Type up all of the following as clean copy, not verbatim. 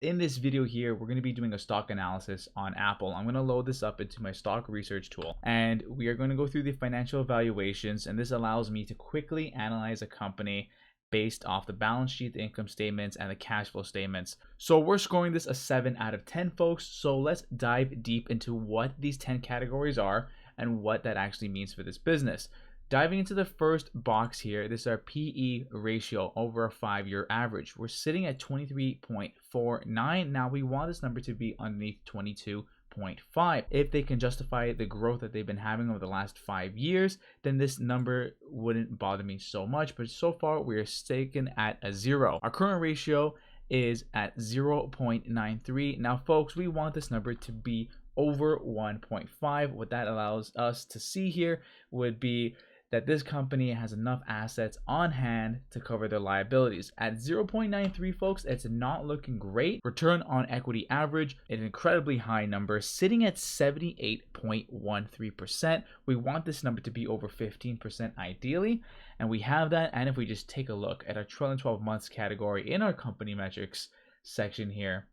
In this video here, we're going to be doing a stock analysis on Apple. I'm going to load this up into my stock research tool, and we are going to go through the financial evaluations, and this allows me to quickly analyze a company based off the balance sheet, the income statements, and the cash flow statements. So we're scoring this a 7 out of 10, folks. So let's dive deep into what these 10 categories are and what that actually means for this business. Diving into the first box here, this is our PE ratio over a 5-year average. We're sitting at 23.49. Now we want this number to be underneath 22.5. If they can justify the growth that they've been having over the last 5 years, then this number wouldn't bother me so much. But so far, we're sticking at a 0. Our current ratio is at 0.93. Now, folks, we want this number to be over 1.5. What that allows us to see here would be that this company has enough assets on hand to cover their liabilities. At 0.93, folks, it's not looking great. Return on equity average, an incredibly high number, sitting at 78.13%. We want this number to be over 15% ideally, and we have that. And if we just take a look at our trailing 12 months category in our company metrics section here,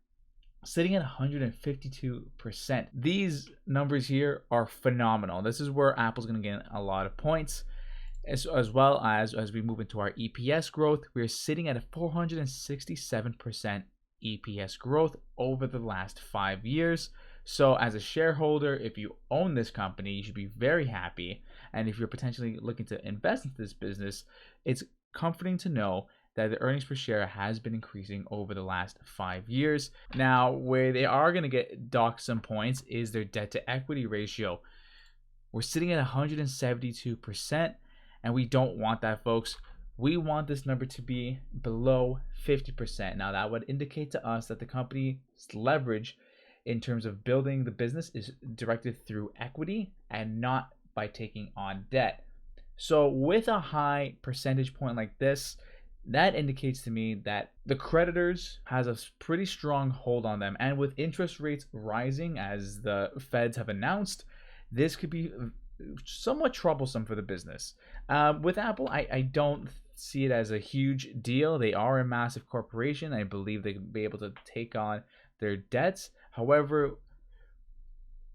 sitting at 152%. These numbers here are phenomenal. This is where Apple's going to get a lot of points. As well as we move into our EPS growth, we're sitting at a 467% EPS growth over the last 5 years. So as a shareholder, if you own this company, you should be very happy. And if you're potentially looking to invest into this business, it's comforting to know that the earnings per share has been increasing over the last 5 years. Now, where they are going to get docked some points is their debt to equity ratio. We're sitting at 172%, and we don't want that, folks. We want this number to be below 50%. Now, that would indicate to us that the company's leverage in terms of building the business is directed through equity and not by taking on debt. So with a high percentage point like this, that indicates to me that the creditors has a pretty strong hold on them. And with interest rates rising, as the feds have announced, this could be somewhat troublesome for the business. With Apple, I don't see it as a huge deal. They are a massive corporation. I believe they can be able to take on their debts. However,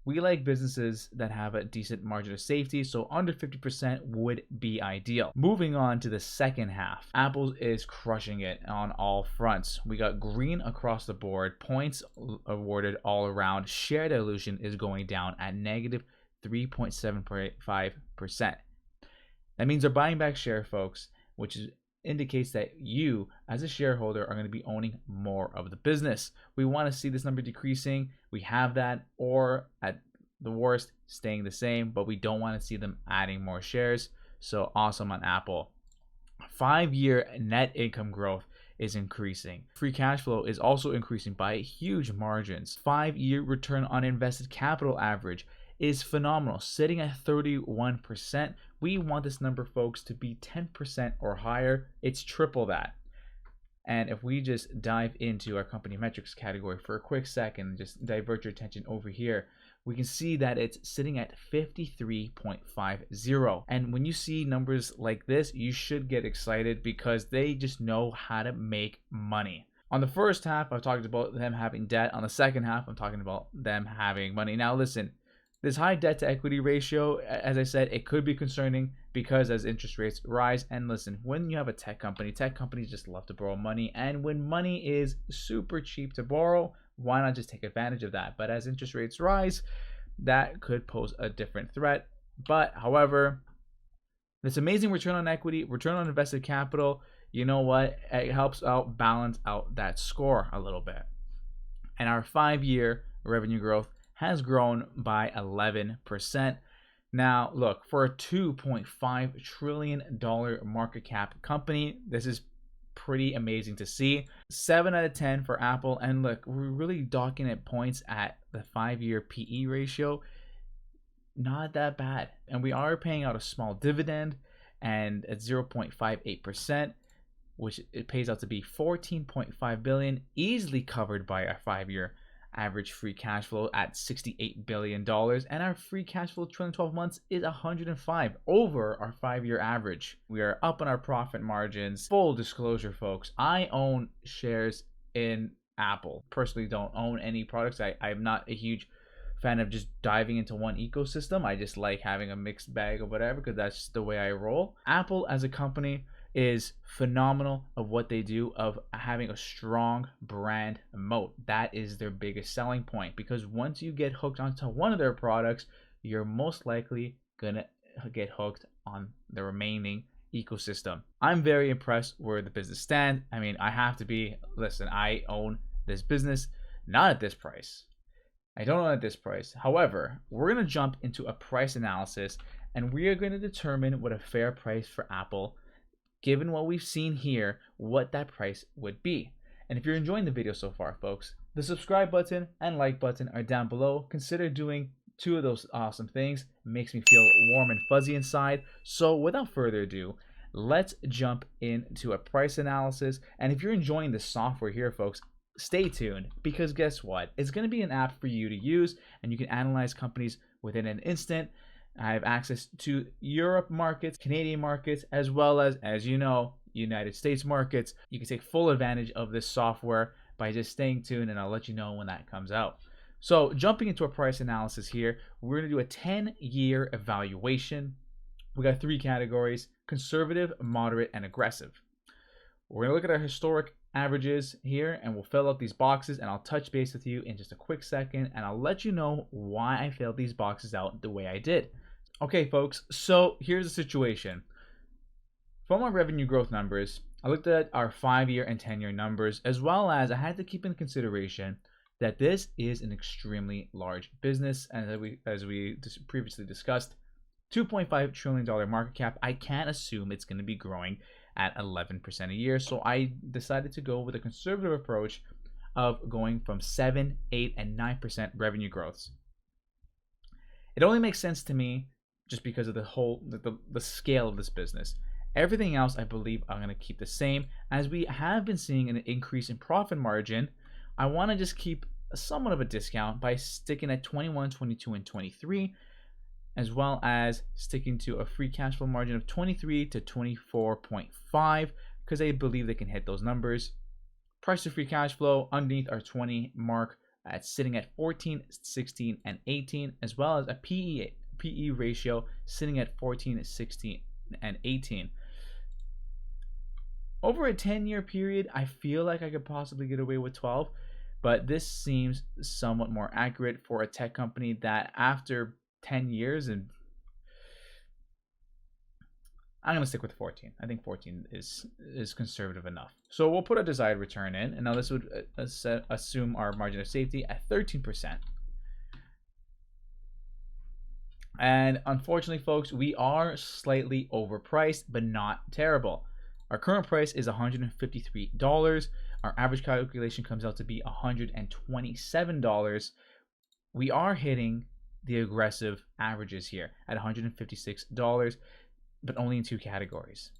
we like businesses that have a decent margin of safety, so under 50% would be ideal. Moving on to the second half, Apple is crushing it on all fronts. We got green across the board, points awarded all around. Share dilution is going down at negative 3.75%. That means they're buying back share, folks, which indicates that you, as a shareholder, are going to be owning more of the business. We want to see this number decreasing. We have that, or at the worst, staying the same, but we don't want to see them adding more shares. So awesome on Apple. 5-year net income growth is increasing. Free cash flow is also increasing by huge margins. 5-year return on invested capital average is phenomenal, sitting at 31%. We want this number, folks, to be 10% or higher. It's triple that. And if we just dive into our company metrics category for a quick second, just divert your attention over here, we can see that it's sitting at 53.50. And when you see numbers like this, you should get excited because they just know how to make money. On the first half, I've talked about them having debt. On the second half, I'm talking about them having money. Now, listen, this high debt to equity ratio, as I said, it could be concerning because as interest rates rise, and listen, when you have a tech companies just love to borrow money. And when money is super cheap to borrow, why not just take advantage of that? But as interest rates rise, that could pose a different threat. But however, this amazing return on equity, return on invested capital, you know what? It helps out balance out that score a little bit. And our 5-year revenue growth has grown by 11%. Now, look, for a $2.5 trillion market cap company, this is pretty amazing to see. 7 out of 10 for Apple. And look, we're really docking at points at the 5-year PE ratio. Not that bad. And we are paying out a small dividend, and at 0.58%, which it pays out to be $14.5 billion, easily covered by our 5-year average free cash flow at $68 billion, and our free cash flow trailing 12 months is 105, over our 5-year average. We are up on our profit margins. Full disclosure, folks, I own shares in Apple. Personally, don't own any products. I'm not a huge fan of just diving into one ecosystem. I just like having a mixed bag of whatever because that's just the way I roll. Apple as a company is phenomenal of what they do, of having a strong brand moat. That is their biggest selling point, because once you get hooked onto one of their products, you're most likely gonna get hooked on the remaining ecosystem. I'm very impressed where the business stands. I mean, I have to be. Listen, I own this business, not at this price. I don't own at this price. However, we're going to jump into a price analysis, and we are going to determine what a fair price for Apple, given what we've seen here, what that price would be. And if you're enjoying the video so far, folks, the subscribe button and like button are down below. Consider doing two of those awesome things. It makes me feel warm and fuzzy inside. So without further ado, let's jump into a price analysis. And if you're enjoying the software here, folks, stay tuned, because guess what? It's going to be an app for you to use, and you can analyze companies within an instant. I have access to Europe markets, Canadian markets, as well as you know, United States markets. You can take full advantage of this software by just staying tuned, and I'll let you know when that comes out. So jumping into a price analysis here, we're going to do a 10-year evaluation. We got three categories: conservative, moderate, and aggressive. We're going to look at our historic averages here, and we'll fill out these boxes, and I'll touch base with you in just a quick second, and I'll let you know why I filled these boxes out the way I did. Okay, folks, so here's the situation. From our revenue growth numbers, I looked at our 5-year and 10-year numbers, as well as I had to keep in consideration that this is an extremely large business, and as we previously discussed, $2.5 trillion market cap. I can't assume it's going to be growing at 11% a year. So I decided to go with a conservative approach of going from 7, 8, and 9% revenue growths. It only makes sense to me just because of the scale of this business. Everything else, I believe, I'm going to keep the same. As we have been seeing an increase in profit margin, I want to just keep somewhat of a discount by sticking at 21, 22, and 23, as well as sticking to a free cash flow margin of 23 to 24.5, because I believe they can hit those numbers. Price to free cash flow underneath our 20 mark at sitting at 14, 16, and 18, as well as a PE ratio sitting at 14, 16, and 18. Over a 10-year period, I feel like I could possibly get away with 12, but this seems somewhat more accurate for a tech company that after 10 years, and I'm going to stick with 14. I think 14 is conservative enough. So we'll put a desired return in, and now this would assume our margin of safety at 13%. And unfortunately, folks, we are slightly overpriced, but not terrible. Our current price is $153. Our average calculation comes out to be $127. We are hitting the aggressive averages here at $156, but only in two categories: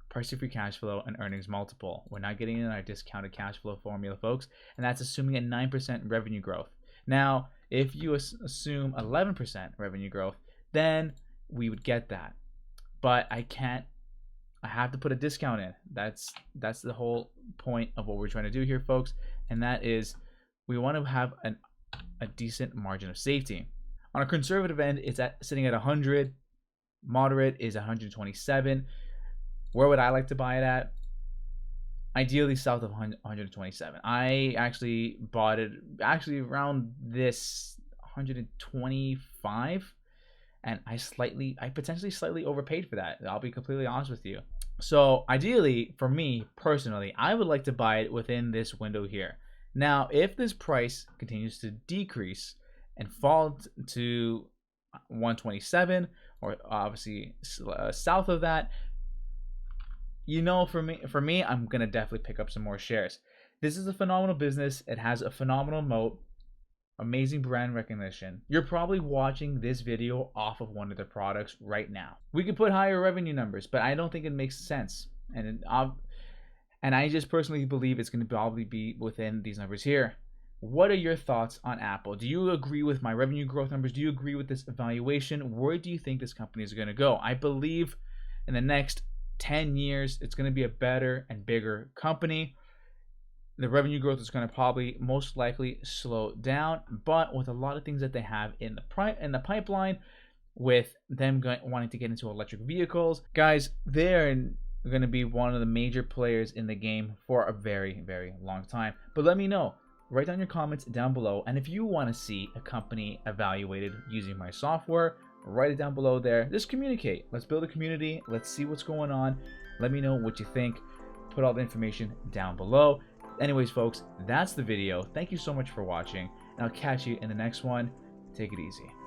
price to free cash flow and earnings multiple. We're not getting in our discounted cash flow formula, folks, and that's assuming a 9% revenue growth. Now, if you assume 11% revenue growth, then we would get that. But I have to put a discount in. That's the whole point of what we're trying to do here, folks, and that is we want to have a decent margin of safety. On a conservative end, it's sitting at 100. Moderate is 127. Where would I like to buy it at? Ideally south of 127. I actually bought it around this 125, and I potentially slightly overpaid for that. I'll be completely honest with you. So ideally, for me personally, I would like to buy it within this window here. Now, if this price continues to decrease and fall to 127, or obviously south of that, you know, for me, I'm gonna definitely pick up some more shares. This is a phenomenal business. It has a phenomenal moat, amazing brand recognition. You're probably watching this video off of one of their products right now. We could put higher revenue numbers, but I don't think it makes sense. And I just personally believe it's going to probably be within these numbers here. What are your thoughts on Apple? Do you agree with my revenue growth numbers? Do you agree with this evaluation? Where do you think this company is going to go? I believe in the next 10 years, it's going to be a better and bigger company. The revenue growth is going to probably most likely slow down, but with a lot of things that they have in the pipeline, with them wanting to get into electric vehicles, guys, they're going to be one of the major players in the game for a very, very long time. But let me know. Write down your comments down below, and if you want to see a company evaluated using my software, write it down below there. Just communicate. Let's build a community. Let's see what's going on. Let me know what you think. Put all the information down below. Anyways, folks, that's the video. Thank you so much for watching, and I'll catch you in the next one. Take it easy.